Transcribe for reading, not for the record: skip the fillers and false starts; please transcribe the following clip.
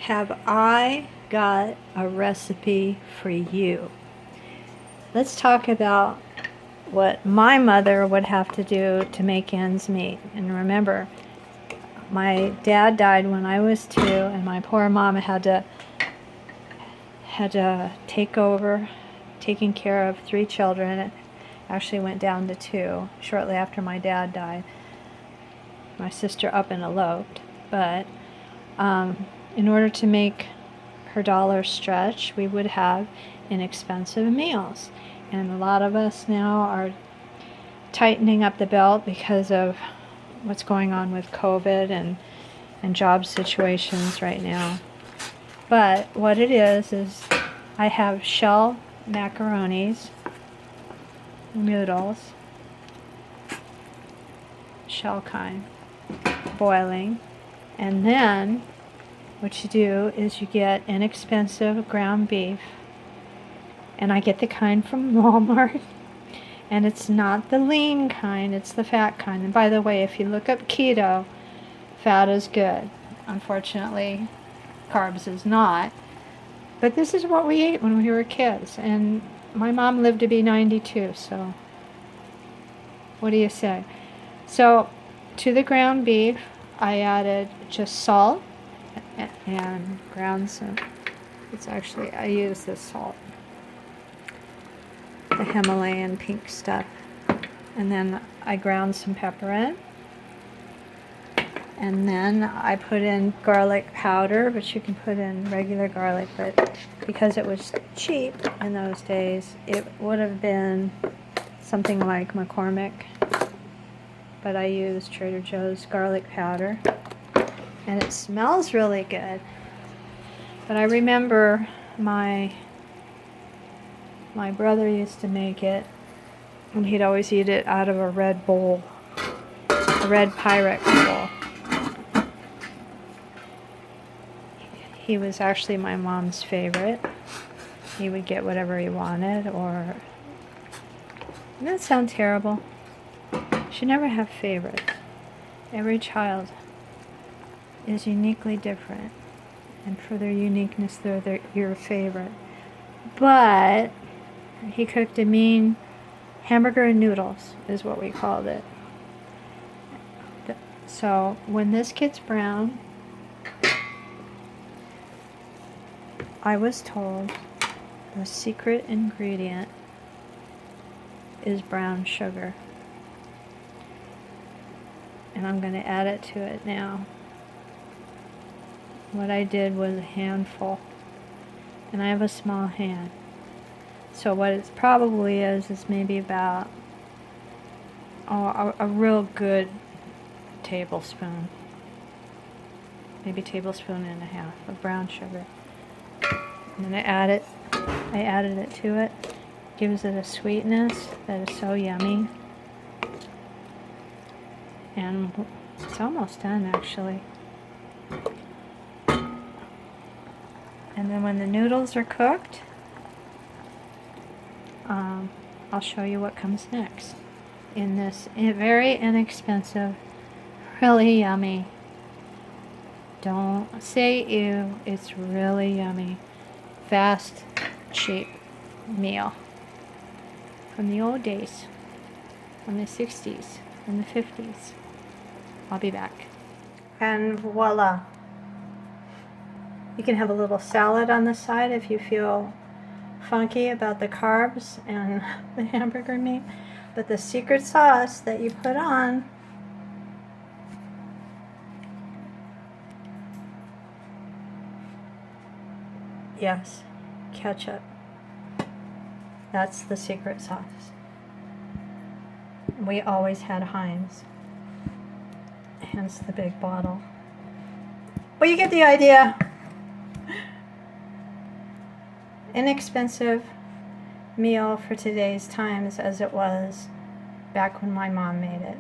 have I got a recipe for you. Let's talk about what my mother would have to do to make ends meet. And remember, my dad died when I was 2, and my poor mom had to take over taking care of 3 children. It actually went down to 2 shortly after my dad died. My sister up and eloped, but in order to make her dollars stretch, we would have inexpensive meals. And a lot of us now are tightening up the belt because of what's going on with COVID and job situations right now. But what it is I have shell macaronis, noodles, shell kind, boiling, and then what you do is you get inexpensive ground beef, and I get the kind from Walmart, and it's not the lean kind, it's the fat kind. And by the way, if you look up keto, fat is good. Unfortunately, carbs is not. But this is what we ate when we were kids, and my mom lived to be 92, so what do you say? So to the ground beef, I added just salt and ground some. It's actually, I use this salt, the Himalayan pink stuff. And then I ground some pepper in. And then I put in garlic powder, but you can put in regular garlic, but because it was cheap in those days, it would have been something like McCormick. But I used Trader Joe's garlic powder, and it smells really good. But I remember my brother used to make it, and he'd always eat it out of a red bowl, a red Pyrex bowl. He was actually my mom's favorite. He would get whatever he wanted, or... Doesn't that sound terrible? You should never have favorites. Every child is uniquely different, and for their uniqueness, they're your favorite. But he cooked a mean hamburger noodles, is what we called it. So when this gets brown, I was told the secret ingredient is brown sugar. And I'm going to add it to it now. What I did was a handful. And I have a small hand. So what it probably is maybe about a real good tablespoon. Maybe a tablespoon and a half of brown sugar. And then I added it to it. Gives it a sweetness that is so yummy. And it's almost done, actually. And then when the noodles are cooked, I'll show you what comes next. In this very inexpensive, really yummy, don't say ew, it's really yummy, fast, cheap meal from the old days, from the 60s and the 50s. I'll be back. And voila. You can have a little salad on the side if you feel funky about the carbs and the hamburger meat. But the secret sauce that you put on, yes, ketchup. That's the secret sauce. We always had Heinz, hence the big bottle. But you get the idea. Inexpensive meal for today's times as it was back when my mom made it.